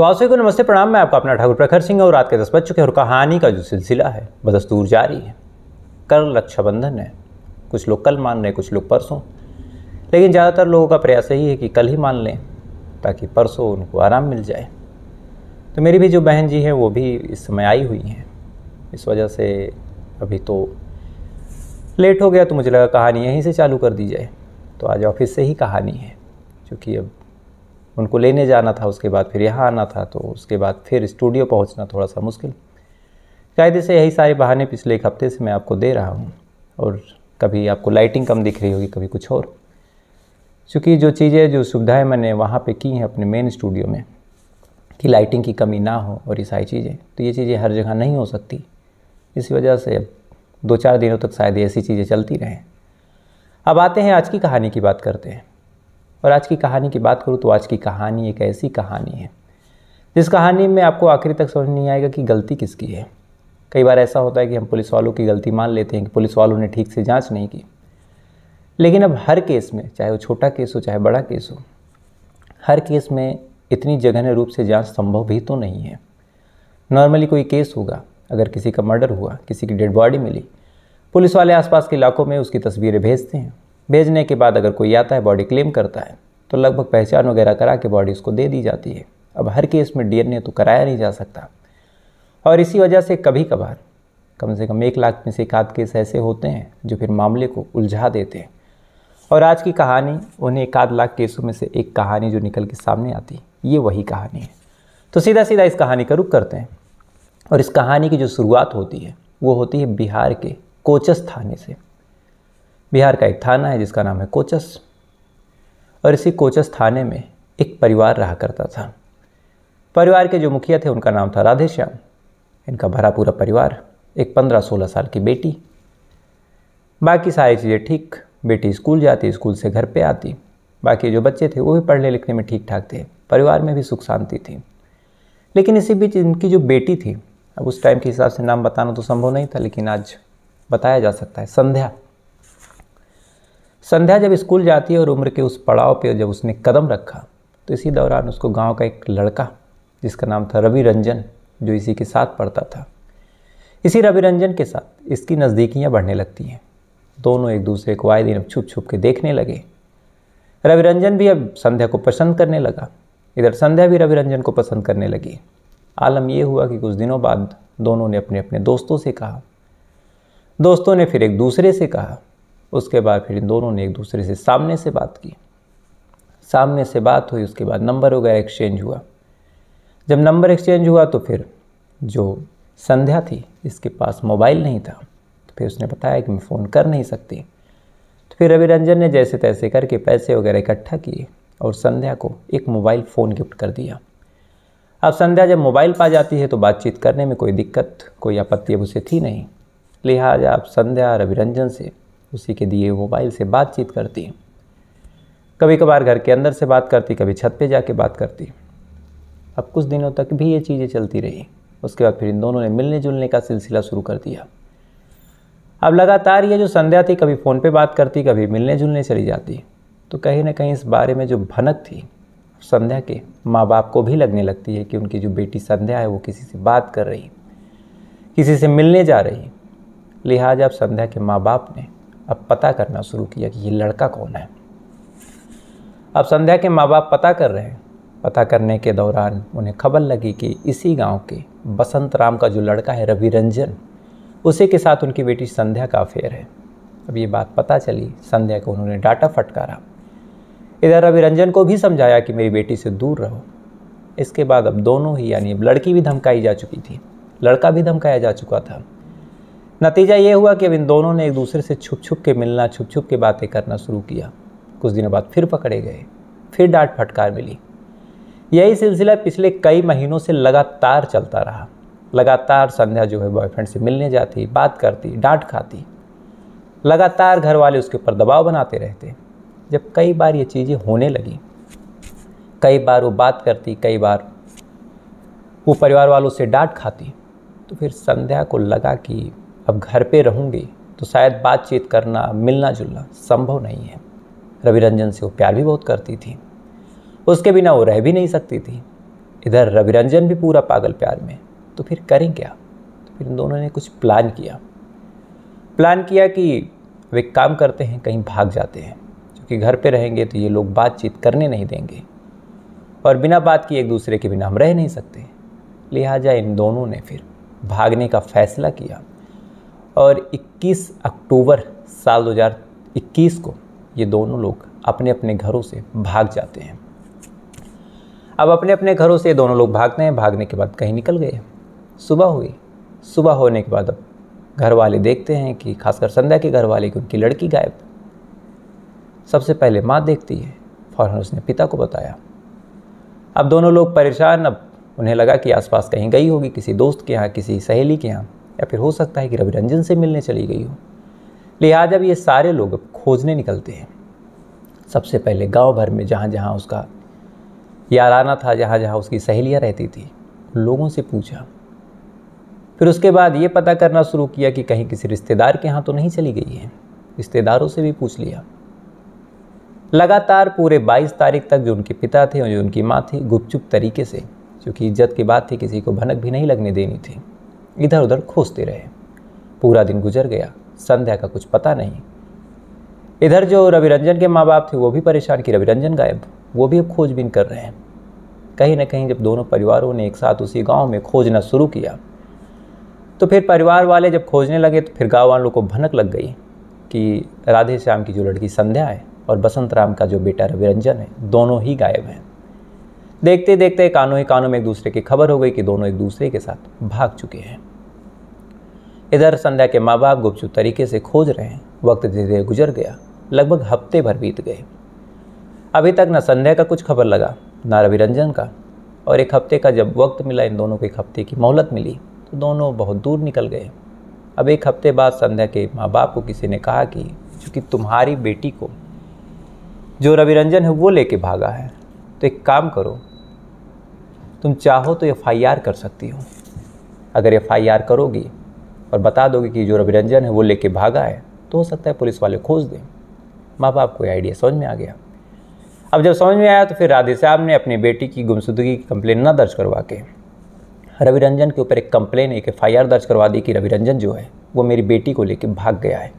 तो आप सभी को नमस्ते प्रणाम। मैं आपका अपना ठाकुर प्रखर सिंह और रात के 10 बज चुके हैं और कहानी का जो सिलसिला है बदस्तूर जारी है। कल रक्षाबंधन है, कुछ लोग कल मान रहे, कुछ लोग परसों, लेकिन ज़्यादातर लोगों का प्रयास यही है कि कल ही मान लें ताकि परसों उनको आराम मिल जाए। तो मेरी भी जो बहन जी हैं वो भी इस समय आई हुई हैं, इस वजह से अभी तो लेट हो गया, तो मुझे लगा कहानी यहीं से चालू कर दी जाए। तो आज ऑफिस से ही कहानी है, क्योंकि अब उनको लेने जाना था, उसके बाद फिर यहाँ आना था, तो उसके बाद फिर स्टूडियो पहुँचना थोड़ा सा मुश्किल। कायदे से यही सारे बहाने पिछले एक हफ्ते से मैं आपको दे रहा हूँ, और कभी आपको लाइटिंग कम दिख रही होगी, कभी कुछ और, क्योंकि जो चीज़ें जो सुविधाएं मैंने वहाँ पे की हैं अपने मेन स्टूडियो में कि लाइटिंग की कमी ना हो और ये सारी चीज़ें, तो ये चीज़ें हर जगह नहीं हो सकती। इसी वजह से अब 2-4 दिनों तक शायद ऐसी चीज़ें चलती रहें। अब आते हैं आज की कहानी की बात करते हैं। और आज की कहानी की बात करूँ तो आज की कहानी एक ऐसी कहानी है जिस कहानी में आपको आखिरी तक समझ नहीं आएगा कि गलती किसकी है। कई बार ऐसा होता है कि हम पुलिस वालों की गलती मान लेते हैं कि पुलिस वालों ने ठीक से जांच नहीं की, लेकिन अब हर केस में, चाहे वो छोटा केस हो चाहे बड़ा केस हो, हर केस में इतनी जघन्य रूप से जांच संभव भी तो नहीं है। नॉर्मली कोई केस होगा, अगर किसी का मर्डर हुआ, किसी की डेड बॉडी मिली, पुलिस वाले आसपास के इलाकों में उसकी तस्वीरें भेजते हैं। भेजने के बाद अगर कोई आता है, बॉडी क्लेम करता है, तो लगभग पहचान वगैरह करा के बॉडी उसको दे दी जाती है। अब हर केस में डीएनए तो कराया नहीं जा सकता, और इसी वजह से कभी कभार कम से कम 1 लाख में से एक आध केस ऐसे होते हैं जो फिर मामले को उलझा देते हैं। और आज की कहानी उन्हें 1 आध लाख केसों में से एक कहानी जो निकल के सामने आती, ये वही कहानी है। तो सीधा सीधा इस कहानी का रुख करते हैं। और इस कहानी की जो शुरुआत होती है वो होती है बिहार के कोचस थाने से। बिहार का एक थाना है जिसका नाम है कोचस, और इसी कोचस थाने में एक परिवार रहा करता था। परिवार के जो मुखिया थे उनका नाम था राधेश्याम। इनका भरा पूरा परिवार, एक 15-16 साल की बेटी, बाकी सारी चीज़ें ठीक। बेटी स्कूल जाती, स्कूल से घर पे आती, बाकी जो बच्चे थे वो भी पढ़ने लिखने में ठीक ठाक थे, परिवार में भी सुख शांति थी। लेकिन इसी बीच इनकी जो बेटी थी, अब उस टाइम के हिसाब से नाम बताना तो संभव नहीं था, लेकिन आज बताया जा सकता है, संध्या। संध्या जब स्कूल जाती है और उम्र के उस पड़ाव पे जब उसने कदम रखा, तो इसी दौरान उसको गांव का एक लड़का जिसका नाम था रवि रंजन, जो इसी के साथ पढ़ता था, इसी रवि रंजन के साथ इसकी नज़दीकियाँ बढ़ने लगती हैं। दोनों एक दूसरे को आए दिन अब छुप छुप के देखने लगे। रवि रंजन भी अब संध्या को पसंद करने लगा, इधर संध्या भी रवि रंजन को पसंद करने लगी। आलम ये हुआ कि कुछ दिनों बाद दोनों ने अपने अपने दोस्तों से कहा, दोस्तों ने फिर एक दूसरे से कहा, उसके बाद फिर इन दोनों ने एक दूसरे से सामने से बात की। सामने से बात हुई, उसके बाद नंबर वगैरह एक्सचेंज हुआ। जब नंबर एक्सचेंज हुआ तो फिर जो संध्या थी, इसके पास मोबाइल नहीं था, तो फिर उसने बताया कि मैं फ़ोन कर नहीं सकती। तो फिर रवि रंजन ने जैसे तैसे करके पैसे वगैरह इकट्ठा किए और संध्या को एक मोबाइल फ़ोन गिफ्ट कर दिया। अब संध्या जब मोबाइल पा जाती है तो बातचीत करने में कोई दिक्कत, कोई आपत्ति अब उसे थी नहीं। लिहाजा अब संध्या रवि रंजन से उसी के दिए मोबाइल से बातचीत करती। कभी कभार घर के अंदर से बात करती, कभी छत पे जाके बात करती। अब कुछ दिनों तक भी ये चीज़ें चलती रही। उसके बाद फिर इन दोनों ने मिलने जुलने का सिलसिला शुरू कर दिया। अब लगातार ये जो संध्या थी, कभी फ़ोन पे बात करती, कभी मिलने जुलने चली जाती। तो कहीं ना कहीं इस बारे में जो भनक थी संध्या के माँ बाप को भी लगने लगती है कि उनकी जो बेटी संध्या है वो किसी से बात कर रही, किसी से मिलने जा रही। लिहाजा अब संध्या के माँ बाप ने अब पता करना शुरू किया कि ये लड़का कौन है। अब संध्या के माँ बाप पता कर रहे हैं। पता करने के दौरान उन्हें खबर लगी कि इसी गांव के बसंत राम का जो लड़का है रवि रंजन, उसी के साथ उनकी बेटी संध्या का अफेयर है। अब ये बात पता चली, संध्या को उन्होंने डांटा फटकारा। इधर रवि रंजन को भी समझाया कि मेरी बेटी से दूर रहो। इसके बाद अब दोनों ही, यानी अब लड़की भी धमकाई जा चुकी थी, लड़का भी धमकाया जा चुका था। नतीजा ये हुआ कि अब इन दोनों ने एक दूसरे से छुप छुप के मिलना, छुप छुप के बातें करना शुरू किया। कुछ दिनों बाद फिर पकड़े गए, फिर डांट फटकार मिली। यही सिलसिला पिछले कई महीनों से लगातार चलता रहा। लगातार संध्या जो है बॉयफ्रेंड से मिलने जाती, बात करती, डांट खाती। लगातार घर वाले उसके ऊपर दबाव बनाते रहते। जब कई बार ये चीज़ें होने लगी, कई बार वो बात करती, कई बार वो परिवार वालों से डांट खाती, तो फिर संध्या को लगा कि अब घर पे रहूँगी तो शायद बातचीत करना, मिलना जुलना संभव नहीं है। रवि रंजन से वो प्यार भी बहुत करती थी, उसके बिना वो रह भी नहीं सकती थी। इधर रवि रंजन भी पूरा पागल प्यार में। तो फिर करें क्या? तो फिर इन दोनों ने कुछ प्लान किया कि वे काम करते हैं, कहीं भाग जाते हैं, क्योंकि घर पे रहेंगे तो ये लोग बातचीत करने नहीं देंगे और बिना बात किए एक दूसरे के बिना हम रह नहीं सकते। लिहाजा इन दोनों ने फिर भागने का फैसला किया और 21 अक्टूबर साल 2021 को ये दोनों लोग अपने अपने घरों से भाग जाते हैं। अब अपने अपने घरों से दोनों लोग भागते हैं। भागने के बाद कहीं निकल गए। सुबह हुई। सुबह होने के बाद अब घर वाले देखते हैं कि खासकर संध्या के घर वाले कि उनकी लड़की गायब। सबसे पहले माँ देखती है, फौरन उसने पिता को बताया। अब दोनों लोग परेशान। अब उन्हें लगा कि आसपास कहीं गई होगी, किसी दोस्त के यहाँ, किसी सहेली के यहाँ, या फिर हो सकता है कि रवि रंजन से मिलने चली गई हो। लिहाजा अब ये सारे लोग अब खोजने निकलते हैं। सबसे पहले गांव भर में जहाँ जहाँ उसका याराना था, जहाँ जहाँ उसकी सहेलियाँ रहती थी, उन लोगों से पूछा। फिर उसके बाद ये पता करना शुरू किया कि कहीं किसी रिश्तेदार के यहाँ तो नहीं चली गई है। रिश्तेदारों से भी पूछ लिया। लगातार पूरे 22 तारीख तक जो उनके पिता थे और जो उनकी माँ थी, गुपचुप तरीके से, क्योंकि इज्जत की बात थी, किसी को भनक भी नहीं लगने देनी थी, इधर उधर खोजते रहे। पूरा दिन गुजर गया, संध्या का कुछ पता नहीं। इधर जो रवि रंजन के माँ बाप थे वो भी परेशान कि रवि रंजन गायब। वो भी अब खोजबीन कर रहे हैं। कहीं ना कहीं जब दोनों परिवारों ने एक साथ उसी गांव में खोजना शुरू किया तो फिर परिवार वाले जब खोजने लगे तो फिर गाँव वालों को भनक लग गई कि राधे श्याम की जो लड़की संध्या है और बसंत राम का जो बेटा रवि रंजन है, दोनों ही गायब हैं। देखते देखते कानों ही कानों में एक दूसरे की खबर हो गई कि दोनों एक दूसरे के साथ भाग चुके हैं। इधर संध्या के माँ बाप गुपचुप तरीके से खोज रहे हैं। वक्त धीरे धीरे गुजर गया। लगभग हफ्ते भर बीत गए। अभी तक न संध्या का कुछ खबर लगा, ना रवि रंजन का। और एक हफ्ते का जब वक्त मिला, इन दोनों को एक हफ्ते की मोहलत मिली, तो दोनों बहुत दूर निकल गए। अब एक हफ्ते बाद संध्या के माँ बाप को किसी ने कहा कि चूँकि तुम्हारी बेटी को जो रवि रंजन है वो लेके भागा है, तो एक काम करो, तुम चाहो तो FIR कर सकती हो। अगर FIR करोगी और बता दोगे कि जो रवि रंजन है वो लेके भागा है, तो हो सकता है पुलिस वाले खोज दें। माँ बाप को ये आइडिया समझ में आ गया। अब जब समझ में आया तो फिर राधे श्याम ने अपनी बेटी की गुमशुदगी की कंप्लेन न दर्ज करवा के रवि रंजन के ऊपर एक कंप्लेन, एक FIR दर्ज करवा दी कि रवि रंजन जो है वो मेरी बेटी को लेके भाग गया है।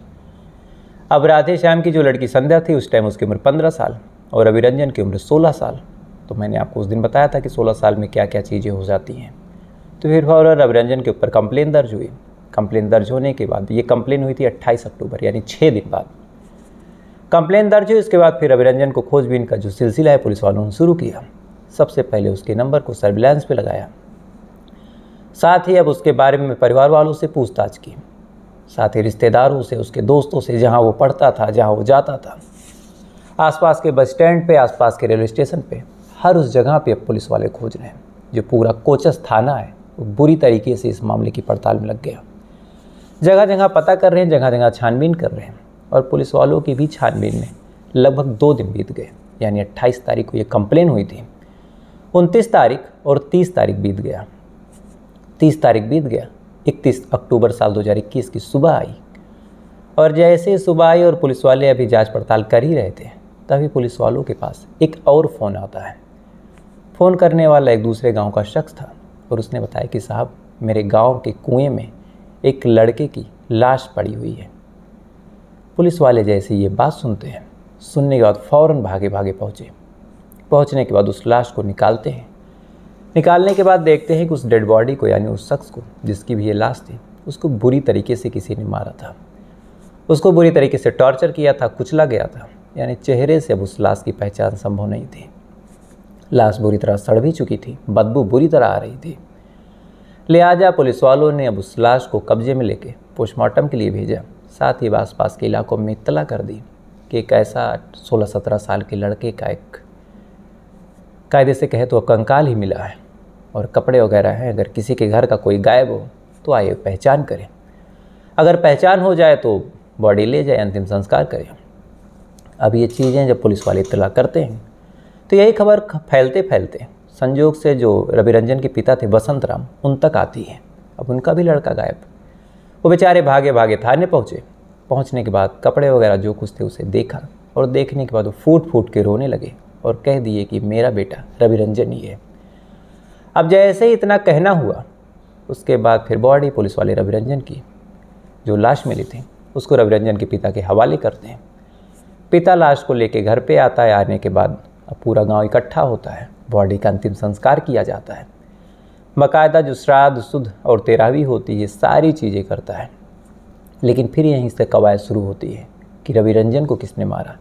अब राधे श्याम की जो लड़की संध्या थी, उस टाइम उसकी उम्र 15 साल और रवि रंजन की उम्र 16 साल। तो मैंने आपको उस दिन बताया था कि 16 साल में क्या क्या चीज़ें हो जाती हैं। तो फिर रवि रंजन के ऊपर कंप्लेन दर्ज हुई। कंप्लेन दर्ज होने के बाद, ये कंप्लेन हुई थी 28 अक्टूबर, यानी 6 दिन बाद कंप्लेन दर्ज हुई। इसके बाद फिर रवि रंजन को खोजबीन का जो सिलसिला है पुलिस वालों ने शुरू किया। सबसे पहले उसके नंबर को सर्विलांस पे लगाया। साथ ही अब उसके बारे में परिवार वालों से पूछताछ की, साथ ही रिश्तेदारों से, उसके दोस्तों से, जहाँ वो पढ़ता था, जहाँ वो जाता था, आसपास के बस स्टैंड पे, आसपास के रेलवे स्टेशन पे, हर उस जगह पे अब पुलिस वाले खोज रहे हैं। जो पूरा कोचस थाना है वो बुरी तरीके से इस मामले की पड़ताल में लग गया। जगह जगह पता कर रहे हैं, जगह जगह छानबीन कर रहे हैं। और पुलिस वालों की भी छानबीन में लगभग 2 दिन बीत गए। यानी 28 तारीख को ये कंप्लेन हुई थी, 29 तारीख और 30 तारीख बीत गया। 30 तारीख बीत गया, 31 अक्टूबर साल 2021 की सुबह आई। और जैसे सुबह आई और पुलिस वाले अभी जांच पड़ताल कर ही रहे थे, तभी पुलिस वालों के पास एक और फ़ोन आता है। फ़ोन करने वाला एक दूसरे गांव का शख्स था और उसने बताया कि साहब, मेरे गांव के कुएं में एक लड़के की लाश पड़ी हुई है। पुलिस वाले जैसे ये बात सुनते हैं, सुनने के बाद फ़ौरन भागे भागे पहुँचे। पहुँचने के बाद उस लाश को निकालते हैं। निकालने के बाद देखते हैं कि उस डेड बॉडी को, यानी उस शख्स को जिसकी भी ये लाश थी, उसको बुरी तरीके से किसी ने मारा था। उसको बुरी तरीके से टॉर्चर किया था, कुचला गया था। यानी चेहरे से अब उस लाश की पहचान संभव नहीं थी। लाश बुरी तरह सड़ भी चुकी थी, बदबू बुरी तरह आ रही थी। लिहाजा पुलिस वालों ने अब उस लाश को कब्जे में लेके पोस्टमार्टम के लिए भेजा। साथ ही आसपास के इलाकों में इत्तला कर दी कि एक ऐसा 16-17 साल के लड़के का एक कायदे से कहे तो कंकाल ही मिला है और कपड़े वगैरह हैं। अगर किसी के घर का कोई गायब हो तो आइए पहचान करें। अगर पहचान हो जाए तो बॉडी ले जाए, अंतिम संस्कार करें। अब ये चीज़ें जब पुलिस वाले इत्तला करते हैं तो यही खबर फैलते फैलते संजोग से जो रवि रंजन के पिता थे बसंत राम, उन तक आती है। अब उनका भी लड़का गायब। वो बेचारे भागे भागे थाने पहुँचे। पहुँचने के बाद कपड़े वगैरह जो कुछ थे उसे देखा और देखने के बाद वो फूट फूट के रोने लगे और कह दिए कि मेरा बेटा रवि रंजन ही है। अब जैसे ही इतना कहना हुआ, उसके बाद फिर बॉडी पुलिस वाले रवि रंजन की जो लाश मिली थी उसको रवि रंजन के पिता के हवाले करते हैं। पिता लाश को लेके घर पे आता है। आने के बाद अब पूरा गांव इकट्ठा होता है, बॉडी का अंतिम संस्कार किया जाता है। बाकायदा जो श्राद्ध शुद्ध और तेरहवीं होती है सारी चीज़ें करता है। लेकिन फिर यहीं से कवायद शुरू होती है कि रवि रंजन को किसने मारा।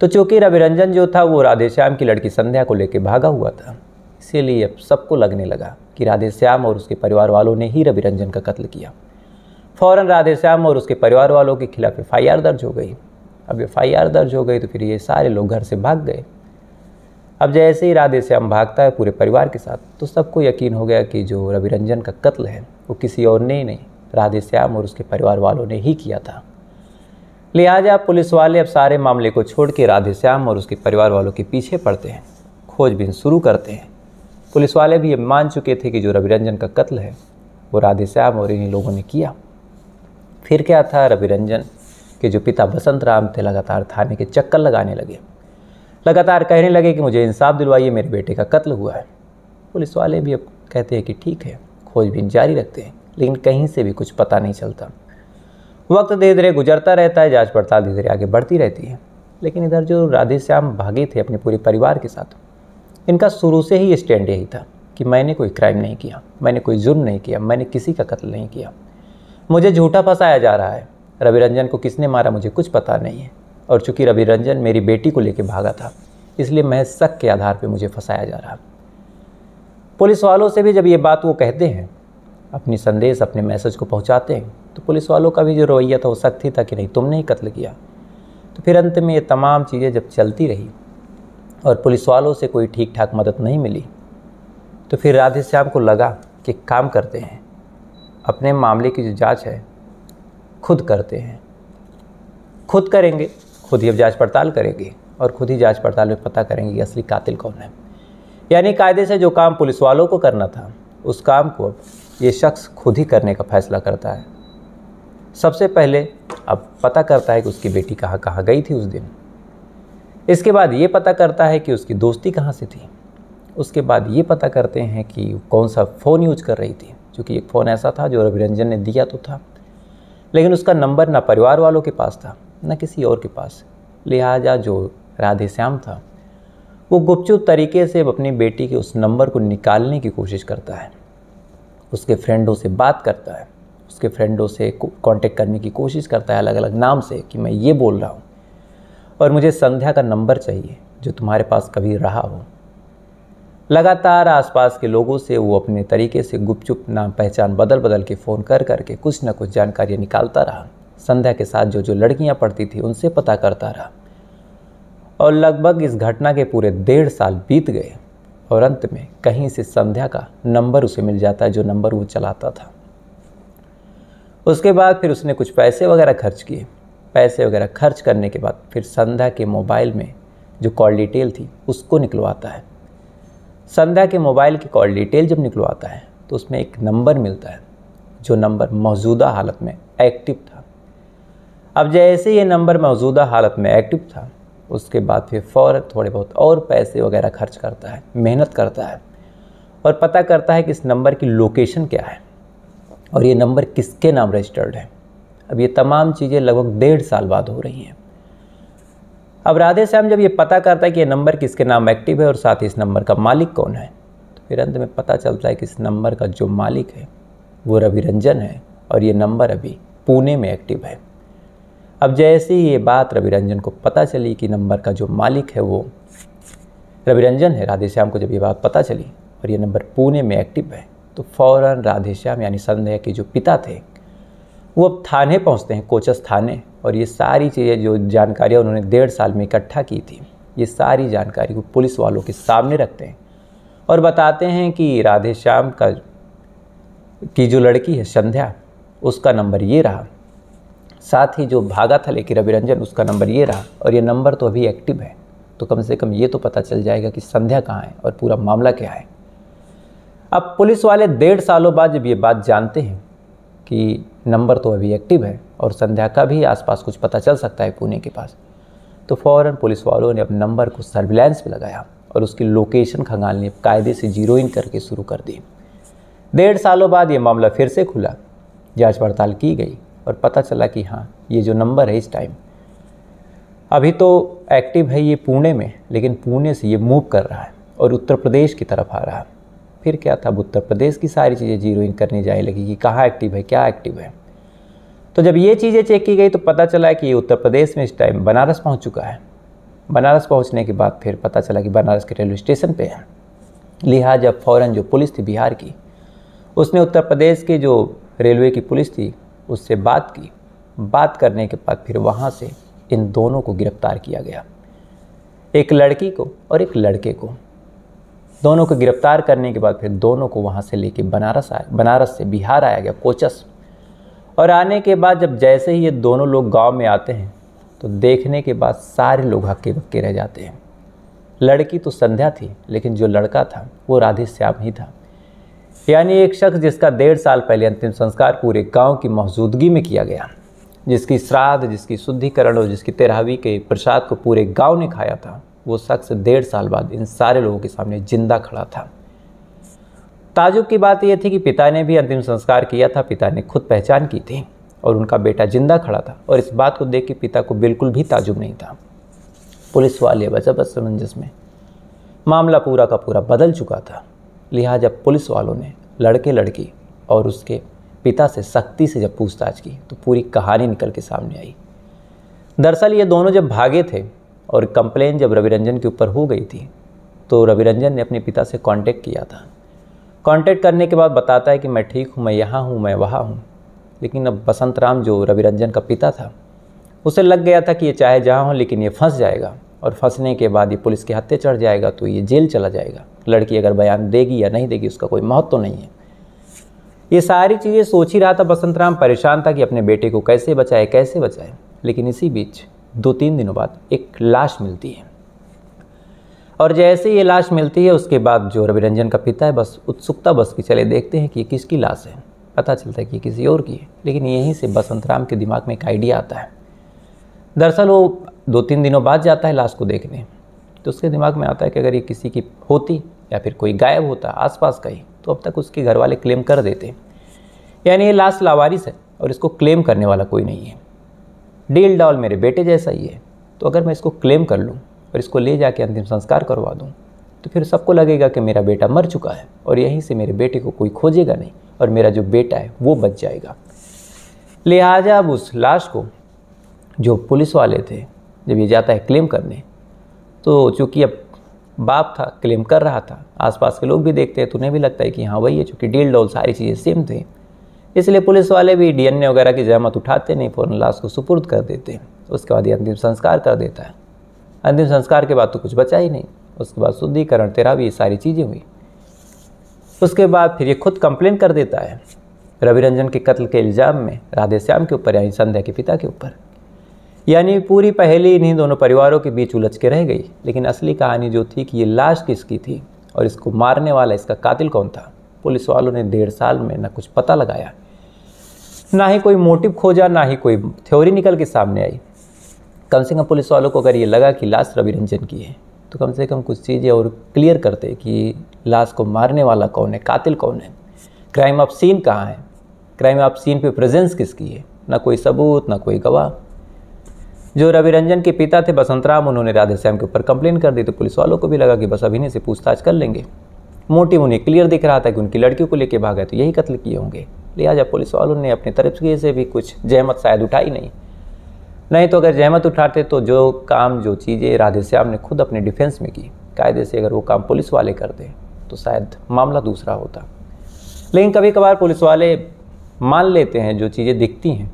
तो चूँकि रवि रंजन जो था वो राधेश्याम की लड़की संध्या को लेकर भागा हुआ था, इसीलिए अब सबको लगने लगा कि राधेश्याम और उसके परिवार वालों ने ही रवि रंजन का कत्ल किया। फ़ौरन राधेश्याम और उसके परिवार वालों के खिलाफ FIR दर्ज हो गई। अब FIR दर्ज हो गई तो फिर ये सारे लोग घर से भाग गए। अब जैसे ही राधेश्याम भागता है पूरे परिवार के साथ, तो सबको यकीन हो गया कि जो रवि रंजन का कत्ल है वो किसी और ने ही नहीं, राधेश्याम और उसके परिवार वालों ने ही किया था। लिहाजा पुलिस वाले अब सारे मामले को छोड़ के राधेश्याम और उसके परिवार वालों के पीछे पड़ते हैं, खोजबीन शुरू करते हैं। पुलिस वाले भी ये मान चुके थे कि जो रवि रंजन का कत्ल है वो राधेश्याम और इन्हीं लोगों ने किया। फिर क्या था, रवि रंजन के जो पिता बसंत राम थे लगातार थाने के चक्कर लगाने लगे, लगातार कहने लगे कि मुझे इंसाफ दिलवाइए, मेरे बेटे का कत्ल हुआ है। पुलिस वाले भी अब कहते हैं कि ठीक है, खोजबीन जारी रखते हैं, लेकिन कहीं से भी कुछ पता नहीं चलता। वक्त धीरे धीरे गुजरता रहता है, जांच पड़ताल धीरे धीरे आगे बढ़ती रहती है। लेकिन इधर जो राधेश्याम भागे थे अपने पूरे परिवार के साथ, इनका शुरू से ही स्टैंड यही था कि मैंने कोई क्राइम नहीं किया, मैंने कोई जुर्म नहीं किया, मैंने किसी का कत्ल नहीं किया, मुझे झूठा फंसाया जा रहा है। रवि रंजन को किसने मारा मुझे कुछ पता नहीं है। और चूंकि रवि रंजन मेरी बेटी को लेकर भागा था, इसलिए महज शक के आधार पर मुझे फंसाया जा रहा। पुलिस वालों से भी जब ये बात वो कहते हैं, अपनी संदेश अपने मैसेज को पहुंचाते हैं, तो पुलिस वालों का भी जो रवैया था वो सख्त ही था कि नहीं, तुमने ही कत्ल किया। तो फिर अंत में ये तमाम चीज़ें जब चलती रही और पुलिस वालों से कोई ठीक ठाक मदद नहीं मिली, तो फिर राधेश्याम को लगा कि काम करते हैं, अपने मामले की जो जांच है खुद करते हैं, खुद करेंगे, खुद ही अब जांच पड़ताल करेंगे और खुद ही जांच पड़ताल में पता करेंगे कि असली कातिल कौन है। यानी कायदे से जो काम पुलिस वालों को करना था, उस काम को अब ये शख्स खुद ही करने का फैसला करता है। सबसे पहले अब पता करता है कि उसकी बेटी कहाँ कहाँ गई थी उस दिन। इसके बाद ये पता करता है कि उसकी दोस्ती कहाँ से थी। उसके बाद ये पता करते हैं कि कौन सा फ़ोन यूज कर रही थी, क्योंकि एक फ़ोन ऐसा था जो रवि रंजन ने दिया तो था, लेकिन उसका नंबर ना परिवार वालों के पास था न किसी और के पास। लिहाजा जो राधेश्याम था वो गुपचुप तरीके से अपनी बेटी के उस नंबर को निकालने की कोशिश करता है, उसके फ्रेंडों से बात करता है, उसके फ्रेंडों से कांटेक्ट करने की कोशिश करता है अलग अलग नाम से कि मैं ये बोल रहा हूँ और मुझे संध्या का नंबर चाहिए जो तुम्हारे पास कभी रहा हो। लगातार आसपास के लोगों से वो अपने तरीके से गुपचुप नाम पहचान बदल बदल के फ़ोन कर करके कुछ न कुछ जानकारी निकालता रहा। संध्या के साथ जो जो लड़कियां पढ़ती थी उनसे पता करता रहा और लगभग इस घटना के पूरे 1.5 साल बीत गए और अंत में कहीं से संध्या का नंबर उसे मिल जाता है, जो नंबर वो चलाता था। उसके बाद फिर उसने कुछ पैसे वगैरह खर्च किए। पैसे वगैरह खर्च करने के बाद फिर संध्या के मोबाइल में जो कॉल डिटेल थी उसको निकलवाता है। संध्या के मोबाइल की कॉल डिटेल जब निकलवाता है तो उसमें एक नंबर मिलता है, जो नंबर मौजूदा हालत में एक्टिव था। अब जैसे ये नंबर मौजूदा हालत में एक्टिव था, उसके बाद फिर फ़ौरन थोड़े बहुत और पैसे वगैरह खर्च करता है, मेहनत करता है और पता करता है कि इस नंबर की लोकेशन क्या है और ये नंबर किसके नाम रजिस्टर्ड है। अब ये तमाम चीज़ें लगभग 1.5 साल बाद हो रही हैं। अब राधेश्याम जब ये पता करता है कि ये नंबर किसके नाम एक्टिव है और साथ ही इस नंबर का मालिक कौन है, तो फिर अंत में पता चलता है कि इस नंबर का जो मालिक है वो रवि रंजन है और ये नंबर अभी पुणे में एक्टिव है। अब जैसे ही ये बात रवि रंजन को पता चली कि नंबर का जो मालिक है वो रवि रंजन है, राधेश्याम को जब ये बात पता चली और ये नंबर पुणे में एक्टिव है, तो फ़ौरन राधेश्याम यानी संध्या के जो पिता थे वो अब थाने पहुंचते हैं, कोचस थाने, और ये सारी चीज़ें जो जानकारियाँ उन्होंने 1.5 साल में इकट्ठा की थी, ये सारी जानकारी को पुलिस वालों के सामने रखते हैं और बताते हैं कि राधेश्याम की जो लड़की है संध्या, उसका नंबर ये रहा, साथ ही जो भागा था लेकिन रवि रंजन, उसका नंबर ये रहा और ये नंबर तो अभी एक्टिव है। तो कम से कम ये तो पता चल जाएगा कि संध्या कहाँ है और पूरा मामला क्या है। अब पुलिस वाले 1.5 सालों बाद जब ये बात जानते हैं कि नंबर तो अभी एक्टिव है और संध्या का भी आसपास कुछ पता चल सकता है पुणे के पास, तो फ़ौरन पुलिस वालों ने अपने नंबर को सर्विलांस पे लगाया और उसकी लोकेशन खंगालनी कायदे से जीरो इन करके शुरू कर दी। 1.5 सालों बाद ये मामला फिर से खुला, जांच पड़ताल की गई और पता चला कि हाँ, ये जो नंबर है इस टाइम अभी तो एक्टिव है ये पुणे में, लेकिन पुणे से ये मूव कर रहा है और उत्तर प्रदेश की तरफ आ रहा है। फिर क्या था, अब उत्तर प्रदेश की सारी चीज़ें जीरो इन करनी जाए लगी कि कहाँ एक्टिव है, क्या एक्टिव है। तो जब ये चीज़ें चेक की गई तो पता चला कि ये उत्तर प्रदेश में इस टाइम बनारस पहुँच चुका है। बनारस पहुँचने के बाद फिर पता चला कि बनारस के रेलवे स्टेशन पे है। लिहाजा फ़ौरन जो पुलिस थी बिहार की, उसने उत्तर प्रदेश की जो रेलवे की पुलिस थी उससे बात की। बात करने के बाद फिर वहाँ से इन दोनों को गिरफ्तार किया गया, एक लड़की को और एक लड़के को। दोनों को गिरफ्तार करने के बाद फिर दोनों को वहाँ से लेके बनारस से बिहार आया गया, कोचस। और आने के बाद जब जैसे ही ये दोनों लोग गांव में आते हैं तो देखने के बाद सारे लोग हक्के बक्के रह जाते हैं। लड़की तो संध्या थी, लेकिन जो लड़का था वो राधे श्याम ही था। यानी एक शख्स जिसका 1.5 साल पहले अंतिम संस्कार पूरे गांव की मौजूदगी में किया गया, जिसकी श्राद्ध, जिसकी शुद्धिकरण और जिसकी 13वीं के प्रसाद को पूरे गांव ने खाया था, वो शख्स 1.5 साल बाद इन सारे लोगों के सामने जिंदा खड़ा था। ताजुब की बात यह थी कि पिता ने भी अंतिम संस्कार किया था, पिता ने खुद पहचान की थी और उनका बेटा जिंदा खड़ा था। और इस बात को देख के पिता को बिल्कुल भी ताजुब नहीं था। पुलिस वाले बदसमंजस में मामला पूरा का पूरा बदल चुका था। लिहाजा पुलिस वालों ने लड़के लड़की और उसके पिता से सख्ती से जब पूछताछ की तो पूरी कहानी निकल के सामने आई। दरअसल ये दोनों जब भागे थे और कंप्लेन जब रवि रंजन के ऊपर हो गई थी तो रवि रंजन ने अपने पिता से कांटेक्ट किया था। कांटेक्ट करने के बाद बताता है कि मैं ठीक हूँ, मैं यहाँ हूँ, मैं वहाँ हूँ। लेकिन अब बसंत राम जो रवि रंजन का पिता था उसे लग गया था कि ये चाहे जहाँ हो लेकिन ये फंस जाएगा और फंसने के बाद ये पुलिस के हत्थे चढ़ जाएगा तो ये जेल चला जाएगा। लड़की अगर बयान देगी या नहीं देगी उसका कोई महत्व तो नहीं है। ये सारी चीज़ें सोच ही रहा था बसंत राम, परेशान था कि अपने बेटे को कैसे बचाए। लेकिन इसी बीच 2-3 दिनों बाद एक लाश मिलती है और जैसे ये लाश मिलती है उसके बाद जो रवि रंजन का पिता है बस उत्सुकता बस कि चले देखते हैं कि ये किसकी लाश है। पता चलता है कि किसी और की है। लेकिन यहीं से बसंत राम के दिमाग में एक आइडिया आता है। दरअसल वो 2-3 दिनों बाद जाता है लाश को देखने, तो उसके दिमाग में आता है कि अगर ये किसी की होती या फिर कोई गायब होता आसपास का ही तो अब तक उसके घर वाले क्लेम कर देते। यानी ये लाश लावारिस है और इसको क्लेम करने वाला कोई नहीं है। डील डॉल मेरे बेटे जैसा ही है, तो अगर मैं इसको क्लेम कर लूँ और इसको ले जाके अंतिम संस्कार करवा दूँ तो फिर सबको लगेगा कि मेरा बेटा मर चुका है और यहीं से मेरे बेटे को कोई खोजेगा नहीं और मेरा जो बेटा है वो बच जाएगा। लिहाजा अब उस लाश को जो पुलिस वाले थे जब ये जाता है क्लेम करने, तो चूँकि अब बाप था क्लेम कर रहा था, आसपास के लोग भी देखते हैं तो उन्हें भी लगता है कि हाँ वही है, चूँकि डील डॉल सारी चीज़ें सेम थी, इसलिए पुलिस वाले भी डीएनए वगैरह की जहमत उठाते नहीं, फ़ौरन लाश को सुपुर्द कर देते हैं। उसके बाद ये अंतिम संस्कार कर देता है। अंतिम संस्कार के बाद तो कुछ बचा ही नहीं। उसके बाद शुद्धिकरण 13वीं सारी चीज़ें हुई। उसके बाद फिर ये खुद कंप्लेन कर देता है रवि रंजन के कत्ल के इल्ज़ाम में राधे श्याम के ऊपर, यानी संध्या के पिता के ऊपर। यानी पूरी पहेली इन्हीं दोनों परिवारों के बीच उलझ के रह गई। लेकिन असली कहानी जो थी कि ये लाश किसकी थी और इसको मारने वाला, इसका कातिल कौन था, पुलिस वालों ने 1.5 साल में ना कुछ पता लगाया, ना ही कोई मोटिव खोजा, ना ही कोई थ्योरी निकल के सामने आई। कम से कम पुलिस वालों को अगर ये लगा कि लाश रवि रंजन की है तो कम से कम कुछ चीज़ें और क्लियर करते कि लाश को मारने वाला कौन है, कातिल कौन है, क्राइम ऑफ सीन कहाँ है, क्राइम ऑफ सीन पे प्रेजेंस किसकी है। ना कोई सबूत, ना कोई गवाह। जो रवि रंजन के पिता थे बसंत राम, उन्होंने राधे श्याम के ऊपर कंप्लेन कर दी तो पुलिस वालों को भी लगा कि बस अब इन्हीं से पूछताछ कर लेंगे। मोटिव उन्हें क्लियर दिख रहा था कि उनकी लड़कियों को लेके भागा तो यही कत्ल किए होंगे। लिहाजा पुलिस वालों ने अपनी तरफ से भी कुछ जहमत शायद उठाई नहीं तो अगर जहमत उठाते तो जो काम, जो चीज़ें राधे श्याम ने खुद अपने डिफेंस में की, कायदे से अगर वो काम पुलिस वाले करते तो शायद मामला दूसरा होता। लेकिन कभी कभार पुलिस वाले मान लेते हैं जो चीज़ें दिखती हैं,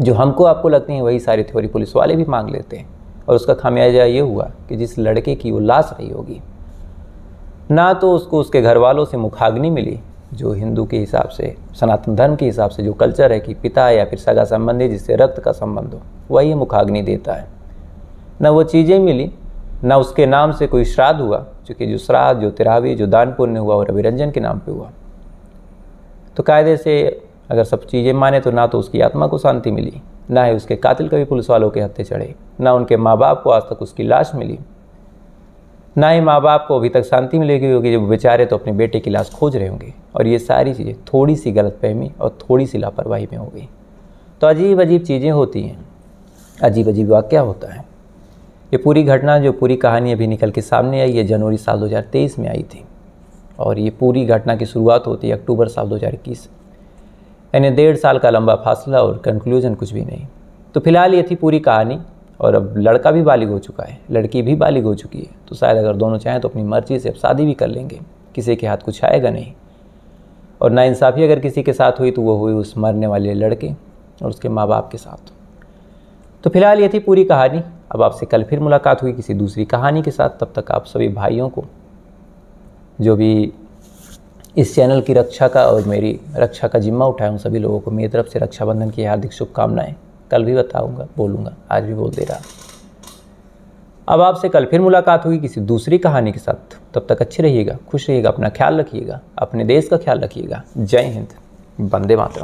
जो हमको आपको लगती हैं, वही सारी थ्योरी पुलिस वाले भी मांग लेते हैं। और उसका खामियाजा ये हुआ कि जिस लड़के की वो लाश रही होगी, ना तो उसको उसके घर वालों से मुखाग्नि मिली, जो हिंदू के हिसाब से, सनातन धर्म के हिसाब से जो कल्चर है कि पिता या फिर सगा संबंधी जिससे रक्त का संबंध हो वही मुखाग्नि देता है, ना वो चीज़ें मिली, ना उसके नाम से कोई श्राद्ध हुआ, क्योंकि जो श्राद्ध, जो 13वीं, जो दान पुण्य हुआ वो रवि रंजन के नाम पे हुआ। तो कायदे से अगर सब चीज़ें माने तो ना तो उसकी आत्मा को शांति मिली, ना ही उसके कातिल कभी पुलिस वालों के हत्थे चढ़े, ना उनके माँ बाप को आज तक उसकी लाश मिली। ना ही माँ बाप को अभी तक शांति मिलेगी होगी जब बेचारे तो अपने बेटे की लाश खोज रहे होंगे। और ये सारी चीज़ें थोड़ी सी गलतफहमी और थोड़ी सी लापरवाही में हो गई। तो अजीब अजीब चीज़ें होती हैं, अजीब अजीब वाक़या होता है। ये पूरी घटना, जो पूरी कहानी अभी निकल के सामने आई, ये जनवरी साल 2023 में आई थी और ये पूरी घटना की शुरुआत होती है अक्टूबर साल 2021। यानी 1.5 साल का लंबा फासला और कंक्लूजन कुछ भी नहीं। तो फिलहाल ये थी पूरी कहानी। और अब लड़का भी बालिग हो चुका है, लड़की भी बालिग हो चुकी है, तो शायद अगर दोनों चाहें तो अपनी मर्जी से अब शादी भी कर लेंगे। किसी के हाथ कुछ आएगा नहीं। और नाइंसाफ़ी अगर किसी के साथ हुई तो वो हुई उस मरने वाले लड़के और उसके माँ बाप के साथ। तो फिलहाल ये थी पूरी कहानी। अब आपसे कल फिर मुलाकात हुई किसी दूसरी कहानी के साथ। तब तक आप सभी भाइयों को, जो भी इस चैनल की रक्षा का और मेरी रक्षा का जिम्मा उठाए, उन सभी लोगों को मेरी तरफ से रक्षाबंधन की हार्दिक शुभकामनाएं। कल भी बताऊंगा, बोलूँगा, आज भी बोल दे रहा। अब आपसे कल फिर मुलाकात हुई किसी दूसरी कहानी के साथ। तब तक अच्छे रहिएगा, खुश रहिएगा, अपना ख्याल रखिएगा, अपने देश का ख्याल रखिएगा। जय हिंद, वंदे मातरम।